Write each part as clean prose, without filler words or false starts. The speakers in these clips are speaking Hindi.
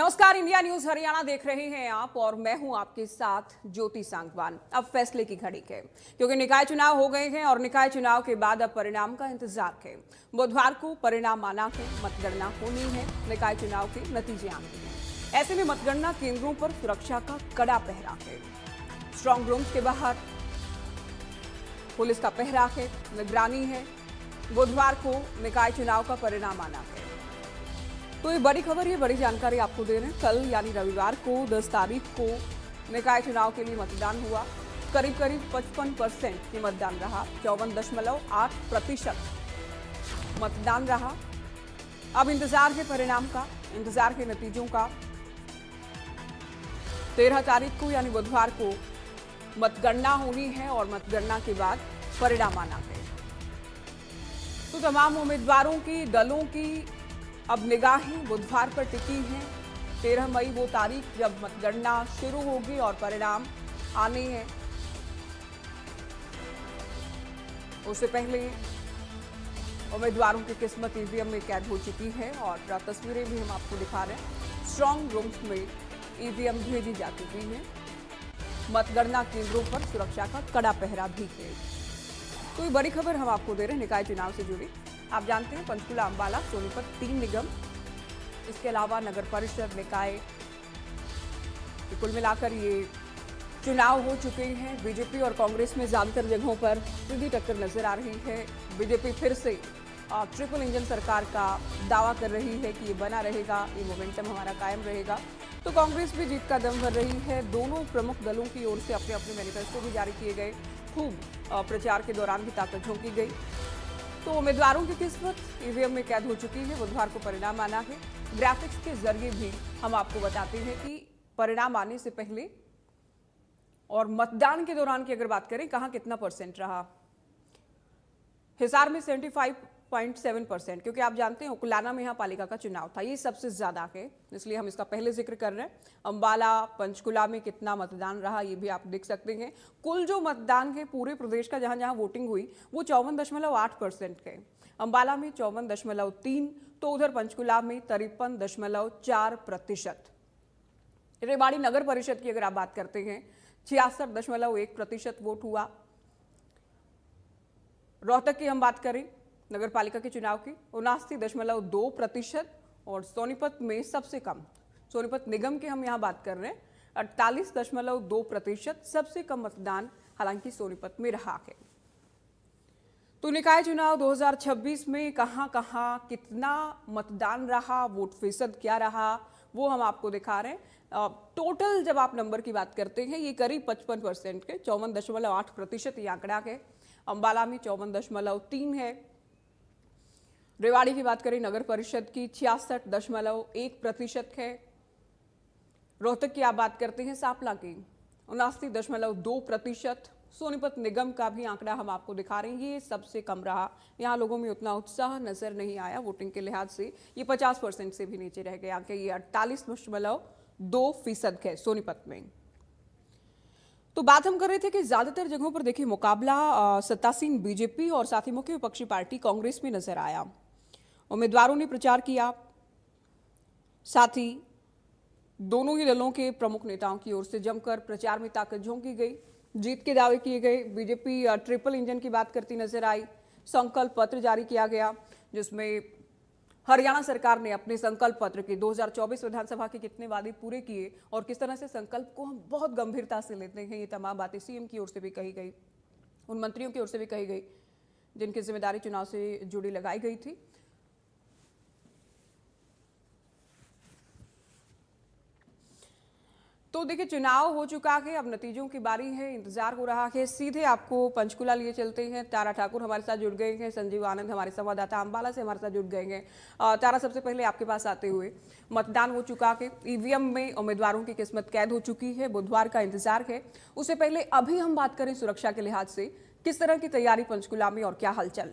नमस्कार, इंडिया न्यूज हरियाणा देख रहे हैं आप और मैं हूं आपके साथ ज्योति सांगवान। अब फैसले की घड़ी है क्योंकि निकाय चुनाव हो गए हैं और निकाय चुनाव के बाद अब परिणाम का इंतजार है। बुधवार को परिणाम आना है, मतगणना होनी है, निकाय चुनाव के नतीजे आने हैं। ऐसे में मतगणना केंद्रों पर सुरक्षा का कड़ा पहरा है। स्ट्रांग रूम्स के बाहर पुलिस का पहरा है, निगरानी है। बुधवार को निकाय चुनाव का परिणाम आना है। तो ये बड़ी खबर, ये बड़ी जानकारी आपको दे रहे हैं। कल यानी रविवार को 10 तारीख को निकाय चुनाव के लिए मतदान हुआ। करीब 55% की मतदान रहा। 54.8% मतदान रहा। अब इंतजार है परिणाम का, इंतजार के नतीजों का। 13 तारीख को यानी बुधवार को मतगणना होनी है और मतगणना के बाद परिणाम आना है। तो तमाम उम्मीदवारों की, दलों की अब निगाहें बुधवार पर टिकी हैं। 13 मई वो तारीख जब मतगणना शुरू होगी और परिणाम आने हैं। उससे पहले उम्मीदवारों की किस्मत ईवीएम में कैद हो चुकी है और तस्वीरें भी हम आपको दिखा रहे हैं। स्ट्रांग रूम्स में ईवीएम भेजी जा चुकी है। मतगणना केंद्रों पर सुरक्षा का कड़ा पहरा भी है। तो ये बड़ी खबर हम आपको दे रहे हैं निकाय चुनाव से जुड़ी। आप जानते हैं पंचकुला, अंबाला, सोनीपत 3 निगम, इसके अलावा नगर परिषद, निकाय, कुल मिलाकर ये चुनाव हो चुके हैं। बीजेपी और कांग्रेस में ज्यादातर जगहों पर सीधी टक्कर नजर आ रही है। बीजेपी फिर से ट्रिपल इंजन सरकार का दावा कर रही है कि ये बना रहेगा, ये मोमेंटम हमारा कायम रहेगा। तो कांग्रेस भी जीत का दम भर रही है। दोनों प्रमुख दलों की ओर से अपने अपने मैनिफेस्टो भी जारी किए गए। खूब प्रचार के दौरान भी ताकत झोंकी गई। तो उम्मीदवारों की किस्मत ईवीएम में कैद हो चुकी है। बुधवार को परिणाम आना है। ग्राफिक्स के जरिए भी हम आपको बताते हैं कि परिणाम आने से पहले और मतदान के दौरान की अगर बात करें, कहां कितना परसेंट रहा। हिसार में 75.7%, क्योंकि आप जानते हैं उकुलाना में यहाँ पालिका का चुनाव था, ये सबसे ज्यादा है, इसलिए हम इसका पहले जिक्र कर रहे हैं। अंबाला, पंचकुला में कितना मतदान रहा ये भी आप देख सकते हैं। कुल जो मतदान है पूरे प्रदेश का, जहां जहां वोटिंग हुई, वो 54.8% है। अंबाला में 54.3, तो उधर पंचकुला में 53.4%। रेवाड़ी नगर परिषद की अगर आप बात करते हैं, 66.1% वोट हुआ। रोहतक की हम बात करें नगर पालिका के चुनाव की, 79.2%। और सोनीपत में सबसे कम, सोनीपत निगम के हम यहां बात कर रहे हैं, 48.2%, सबसे कम मतदान हालांकि सोनीपत में रहा है। तो निकाय चुनाव 2026 में कहां कहां कितना मतदान रहा, वोट फीसद क्या रहा, वो हम आपको दिखा रहे हैं। टोटल जब आप नंबर की बात करते हैं, ये करीब 55% के 54.8% ये आंकड़ा है। अंबाला में 54.3 है। रेवाड़ी की बात करें नगर परिषद की, 66.1% है। रोहतक की आप बात करते हैं सांपला की, 79.2%। सोनीपत निगम का भी आंकड़ा हम आपको दिखा रहे हैं, ये सबसे कम रहा। यहाँ लोगों में उतना उत्साह नजर नहीं आया वोटिंग के लिहाज से, ये 50% से भी नीचे रह गया कि ये 48.2% है सोनीपत में। तो बात हम कर रहे थे कि ज्यादातर जगहों पर देखिए मुकाबला सत्तासीन बीजेपी और साथ ही मुख्य विपक्षी पार्टी कांग्रेस में नजर आया। उम्मीदवारों ने प्रचार किया, साथ ही दोनों ही दलों के प्रमुख नेताओं की ओर से जमकर प्रचार में ताकत झोंकी गई, जीत के दावे किए गए। बीजेपी ट्रिपल इंजन की बात करती नजर आई। संकल्प पत्र जारी किया गया, जिसमें हरियाणा सरकार ने अपने संकल्प पत्र के 2024 विधानसभा के कितने वादे पूरे किए और किस तरह से संकल्प को हम बहुत गंभीरता से लेते हैं, ये तमाम बातें सीएम की ओर से भी कही गई, उन मंत्रियों की ओर से भी कही गई जिनकी जिम्मेदारी चुनाव से जुड़ी लगाई गई थी। तो देखिए चुनाव हो चुका है, अब नतीजों की बारी है, इंतजार हो रहा है। सीधे आपको पंचकुला लिए चलते हैं। तारा ठाकुर हमारे साथ जुड़ गए हैं, संजीव आनंद हमारे संवाददाता अंबाला से हमारे साथ जुड़ गए हैं। तारा, सबसे पहले आपके पास आते हुए, मतदान हो चुका है, ईवीएम में उम्मीदवारों की किस्मत कैद हो चुकी है, बुधवार का इंतजार है। उससे पहले अभी हम बात करें सुरक्षा के लिहाज से, किस तरह की तैयारी पंचकुला में और क्या हलचल।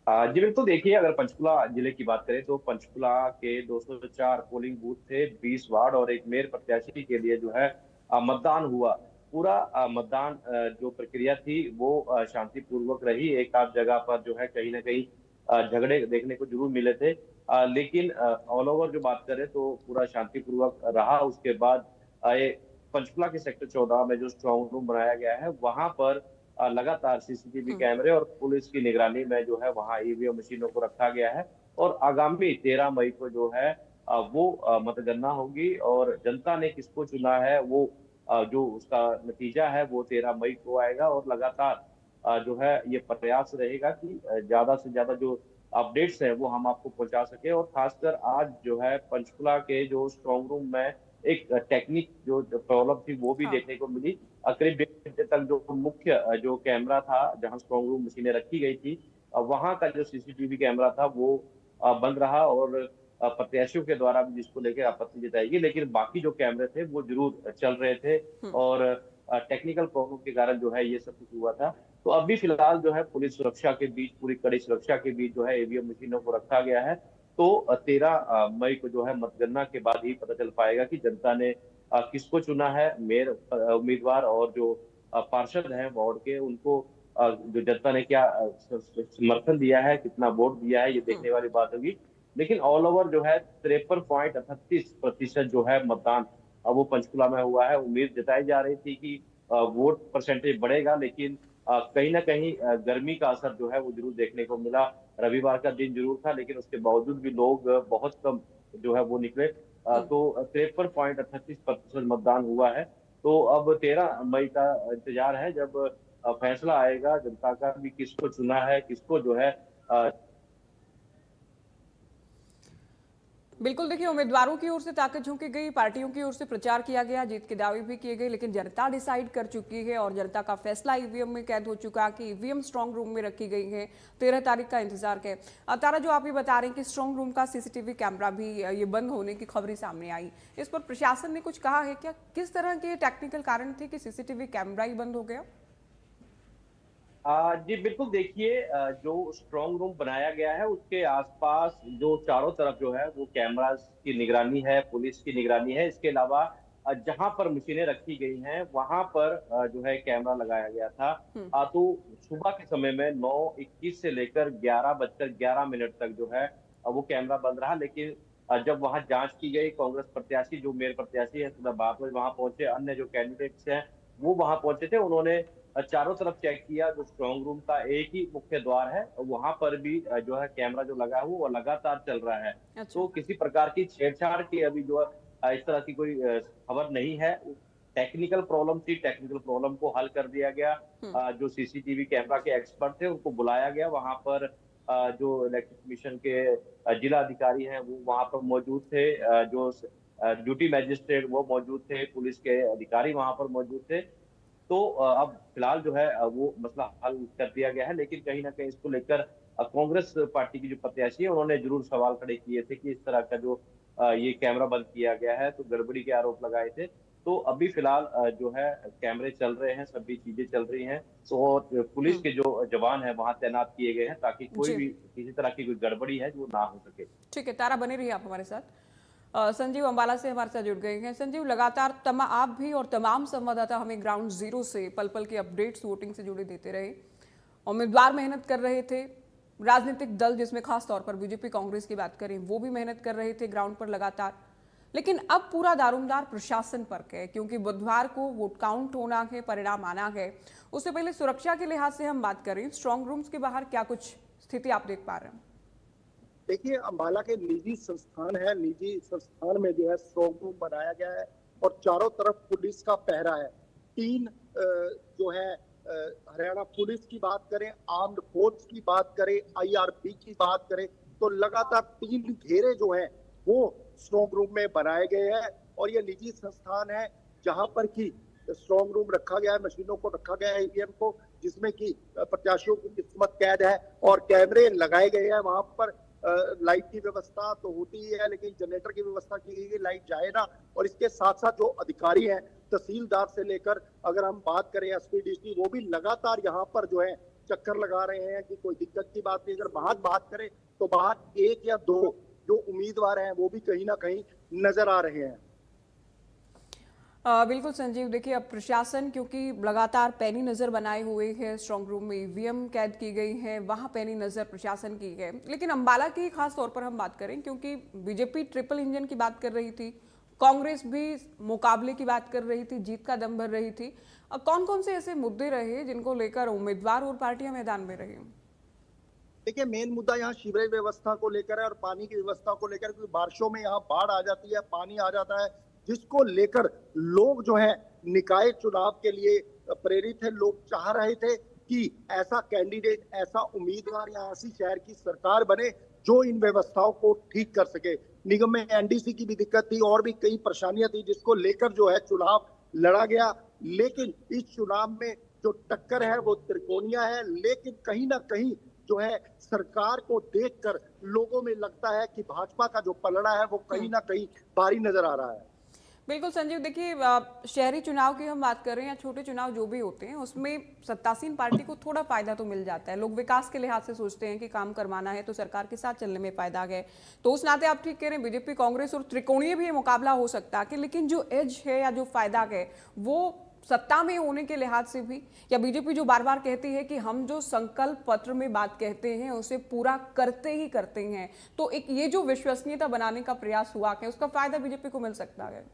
जी बिल्कुल, देखिए अगर पंचकुला जिले की बात करें तो पंचकुला के 204 पोलिंग बूथ थे, 20 वार्ड और एक मेयर प्रत्याशी के लिए जो है मतदान हुआ। पूरा मतदान जो प्रक्रिया थी वो शांतिपूर्वक रही। एक आध जगह पर जो है कहीं ना कहीं झगड़े देखने को जरूर मिले थे। लेकिन ऑल ओवर जो बात करें तो पूरा शांतिपूर्वक रहा। उसके बाद ये पंचकुला के सेक्टर 14 में जो स्ट्रांग रूम बनाया गया है, वहां पर लगातार सीसीटीवी हम्म। कैमरे और पुलिस की निगरानी में जो है वहां ईवीएम मशीनों को रखा गया है। और आगामी 13 मई को जो है वो मतगणना होगी, और जनता ने किसको चुना है वो जो उसका नतीजा है वो 13 मई को आएगा। और लगातार जो है ये प्रयास रहेगा कि ज्यादा से ज्यादा जो अपडेट्स है वो हम आपको पहुंचा सके। और खासकर आज जो है पंचकुला के जो स्ट्रांग रूम में एक टेक्निक जो प्रॉब्लम थी वो भी हाँ। देखने को मिली। करीब 1.5 घंटे तक जो मुख्य जो कैमरा था जहां स्ट्रांग रूम मशीनें रखी गई थी, वहां का जो सीसीटीवी कैमरा था वो बंद रहा। और प्रत्याशियों के द्वारा भी जिसको लेकर आपत्ति जताई गई, लेकिन बाकी जो कैमरे थे वो जरूर चल रहे थे। हम्म। और टेक्निकल प्रॉब्लम के कारण जो है ये सब कुछ हुआ था। तो अभी फिलहाल जो है पुलिस सुरक्षा के बीच, पूरी कड़ी सुरक्षा के बीच जो है ईवीएम मशीनों को रखा गया है। तो 13 मई को जो है मतगणना के बाद ही पता चल पाएगा कि जनता ने किसको चुना है मेयर उम्मीदवार, और जो पार्षद हैं वार्ड के उनको जो जनता ने क्या समर्थन दिया है, कितना वोट दिया है, ये हम्म। देखने वाली बात होगी। लेकिन ऑल ओवर जो है 53.38% जो है मतदान वो पंचकुला में हुआ है। उम्मीद जताई जा रही थी कि वोट परसेंटेज बढ़ेगा, लेकिन कहीं ना कहीं गर्मी का असर जो है वो जरूर देखने को मिला। रविवार का दिन जरूर था, लेकिन उसके बावजूद भी लोग बहुत कम जो है वो निकले। हम्म। तो 53.38% मतदान हुआ है। तो अब 13 मई का इंतजार है, जब फैसला आएगा जनता का भी किसको चुना है, किसको जो है बिल्कुल, देखिए उम्मीदवारों की ओर से ताकत झोंकी गई, पार्टियों की ओर से प्रचार किया गया, जीत के दावे भी किए गए, लेकिन जनता डिसाइड कर चुकी है और जनता का फैसला ईवीएम में कैद हो चुका कि ईवीएम स्ट्रांग रूम में रखी गई है। 13 तारीख का इंतजार के तारा, जो आप ये बता रहे हैं कि स्ट्रांग रूम का सीसीटीवी कैमरा भी ये बंद होने की खबरें सामने आई, इस पर प्रशासन ने कुछ कहा है क्या? किस तरह के टेक्निकल कारण थे कि सीसीटीवी कैमरा ही बंद हो गया? जी बिल्कुल, देखिए जो स्ट्रांग रूम बनाया गया है उसके आसपास जो चारों तरफ जो है वो कैमरास की निगरानी है, पुलिस की निगरानी है। इसके अलावा जहां पर मशीनें रखी गई हैं वहां पर जो है कैमरा लगाया गया था। हम्म। तो सुबह के समय में 9:21 से लेकर 11:11 तक जो है वो कैमरा बंद रहा। लेकिन जब वहां जांच की गई, कांग्रेस प्रत्याशी जो मेयर प्रत्याशी है सुधा भारद्वाज वहां पहुंचे, अन्य जो कैंडिडेट्स हैं वो वहां पहुंचे थे, उन्होंने चारों तरफ चेक किया। जो स्ट्रांग रूम का एक ही मुख्य द्वार है वहां पर भी जो है कैमरा जो लगा हुआ वो लगातार चल रहा है। अच्छा। तो किसी प्रकार की छेड़छाड़ की अभी जो इस तरह की कोई खबर नहीं है। टेक्निकल प्रॉब्लम थी, टेक्निकल प्रॉब्लम को हल कर दिया गया। हम्म। जो सीसीटीवी कैमरा के एक्सपर्ट थे उनको बुलाया गया। वहां पर जो इलेक्शन कमीशन के जिला अधिकारी हैं वो वहां पर मौजूद थे। जो ड्यूटी मैजिस्ट्रेट वो मौजूद थे, पुलिस के अधिकारी वहां पर मौजूद थे। तो अब फिलहाल जो है वो मसला हल कर दिया गया है। लेकिन कहीं ना कहीं इसको लेकर कांग्रेस पार्टी की जो प्रत्याशी है उन्होंने जरूर सवाल खड़े किए थे कि इस तरह का जो ये कैमरा बंद किया गया है तो गड़बड़ी के आरोप लगाए थे। तो अभी फिलहाल जो है कैमरे चल रहे हैं, सभी चीजें चल रही हैं। तो और पुलिस हम्म। के जो जवान है वहां तैनात किए गए हैं ताकि कोई जी, भी किसी तरह की कोई गड़बड़ी है जो ना हो सके। ठीक है तारा, बने रहिए आप हमारे साथ। संजीव अम्बाला से हमारे साथ जुड़ गए हैं। संजीव, लगातार आप भी और तमाम संवाददाता हमें ग्राउंड जीरो से पल पल के अपडेट्स वोटिंग से जुड़े देते रहे। उम्मीदवार मेहनत कर रहे थे, राजनीतिक दल जिसमें खास तौर पर बीजेपी कांग्रेस की बात करें वो भी मेहनत कर रहे थे ग्राउंड पर लगातार। लेकिन अब पूरा दारोमदार प्रशासन पर है, क्योंकि बुधवार को वोट काउंट होना है, परिणाम आना है। उससे पहले सुरक्षा के लिहाज से हम बात करें, स्ट्रांग रूम्स के बाहर क्या कुछ स्थिति आप देख पा रहे हैं? देखिए, अंबाला के निजी संस्थान है, निजी संस्थान में जो है स्ट्रांग रूम बनाया गया है और चारों तरफ पुलिस का पहरा है। 3 जो है हरियाणा पुलिस की बात करें, आर्म्ड फोर्स की बात करें, IRB की बात करें, तो लगातार 3 घेरे जो हैं वो स्ट्रांग रूम में बनाए गए हैं। और ये निजी संस्थान है जहां पर की स्ट्रांग रूम रखा गया है, मशीनों को रखा गया है, ईवीएम को, जिसमें कि प्रत्याशियों की किस्मत कैद है और कैमरे लगाए गए हैं। वहां पर लाइट की व्यवस्था तो होती ही है, लेकिन जनरेटर की व्यवस्था की गई है, लाइट जाए ना। और इसके साथ साथ जो अधिकारी हैं, तहसीलदार से लेकर अगर हम बात करें SP DG, वो भी लगातार यहाँ पर जो है चक्कर लगा रहे हैं कि कोई दिक्कत की बात नहीं। अगर बात करें तो बाहर 1 या 2 जो उम्मीदवार हैं वो भी कहीं ना कहीं नजर आ रहे हैं। बिल्कुल संजीव, देखिए अब प्रशासन क्योंकि लगातार पैनी नज़र बनाए हुए है, स्ट्रांग रूम में ईवीएम कैद की गई है, वहाँ पैनी नज़र प्रशासन की है। लेकिन अंबाला की खास तौर पर हम बात करें, क्योंकि बीजेपी ट्रिपल इंजन की बात कर रही थी, कांग्रेस भी मुकाबले की बात कर रही थी, जीत का दम भर रही थी। कौन कौन से ऐसे मुद्दे रहे जिनको लेकर उम्मीदवार और पार्टियां मैदान में रही? देखिए, मेन मुद्दा यहाँ सीवरेज व्यवस्था को लेकर है और पानी की व्यवस्था को लेकर, क्योंकि बारिशों में यहाँ बाढ़ आ जाती है, पानी आ जाता है, जिसको लेकर लोग जो है निकाय चुनाव के लिए प्रेरित है। लोग चाह रहे थे कि ऐसा कैंडिडेट, ऐसा उम्मीदवार या ऐसी शहर की सरकार बने जो इन व्यवस्थाओं को ठीक कर सके। निगम में एनडीसी की भी दिक्कत थी और भी कई परेशानियां थी, जिसको लेकर जो है चुनाव लड़ा गया। लेकिन इस चुनाव में जो टक्कर है वो त्रिकोणीय है, लेकिन कहीं ना कहीं जो है सरकार को देखकर लोगों में लगता है कि भाजपा का जो पलड़ा है वो कहीं ना कहीं भारी नजर आ रहा है। बिल्कुल संजीव, देखिए शहरी चुनाव की हम बात कर रहे हैं या छोटे चुनाव जो भी होते हैं, उसमें सत्तासीन पार्टी को थोड़ा फायदा तो मिल जाता है। लोग विकास के लिहाज से सोचते हैं कि काम करवाना है तो सरकार के साथ चलने में फायदा है। तो उस नाते आप ठीक कह रहे हैं, बीजेपी कांग्रेस और त्रिकोणीय भी मुकाबला हो सकता है, लेकिन जो एज है या जो फायदा है वो सत्ता में होने के लिहाज से भी, या बीजेपी जो बार बार कहती है कि हम जो संकल्प पत्र में बात कहते हैं उसे पूरा करते ही करते हैं, तो एक ये जो विश्वसनीयता बनाने का प्रयास हुआ है उसका फायदा बीजेपी को मिल सकता है।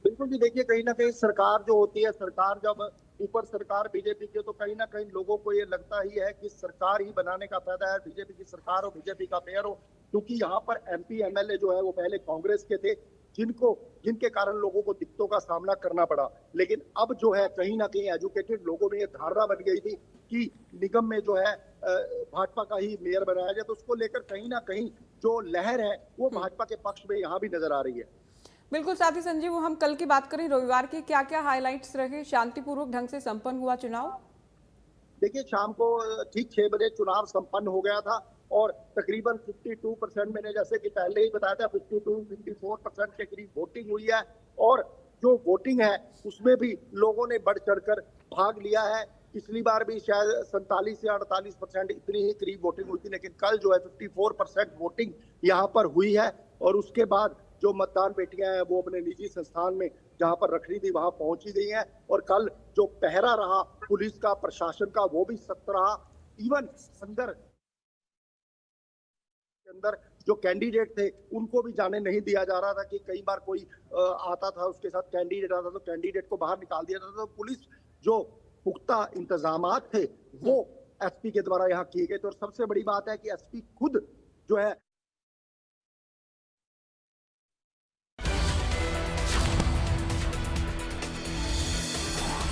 बिल्कुल जी, देखिए कहीं ना कहीं सरकार जो होती है, सरकार जब ऊपर सरकार बीजेपी की, तो कहीं ना कहीं लोगों को ये लगता ही है कि सरकार ही बनाने का फायदा है, बीजेपी की सरकार हो, बीजेपी का मेयर हो। क्योंकि यहाँ पर एमपी एमएलए जो है वो पहले कांग्रेस के थे, जिनके कारण लोगों को दिक्कतों का सामना करना पड़ा। लेकिन अब जो है कहीं ना कहीं एजुकेटेड लोगों में ये धारणा बन गई थी कि निगम में जो है भाजपा का ही मेयर बनाया जाए, तो उसको लेकर कहीं ना कहीं जो लहर है वो भाजपा के पक्ष में यहाँ भी नजर आ रही है। बिल्कुल। साथ ही संजीव, हम कल की बात करें, रविवार की क्या क्या हाइलाइट्स रहे? शांतिपूर्वक ढंग से संपन्न हुआ चुनाव? देखिए, शाम को ठीक 6 बजे चुनाव संपन्न हो गया था और तकरीबन 52%, मैंने जैसे कि पहले ही बताया था, 52-54% के करीब वोटिंग हुई है। और जो वोटिंग है उसमें भी लोगों ने बढ़ चढ़कर भाग लिया है। पिछली बार भी शायद 47 से 48% इतनी ही करीब वोटिंग हुई थी, लेकिन कल जो है 54% वोटिंग यहाँ पर हुई है। और उसके बाद जो मतदान पेटियां हैं वो अपने निजी संस्थान में जहां पर रखनी थी वहां पहुंची गई हैं। और कल जो पहरा रहा पुलिस का, प्रशासन का, वो भी सख्त रहा। इवन अंदर जो कैंडिडेट थे उनको भी जाने नहीं दिया जा रहा था, कि कई बार कोई आता था, उसके साथ कैंडिडेट आता तो कैंडिडेट को बाहर निकाल दिया जाता। तो पुलिस जो पुख्ता इंतजामात थे वो एसपी के द्वारा यहाँ किए गए थे। और सबसे बड़ी बात है कि एसपी खुद जो है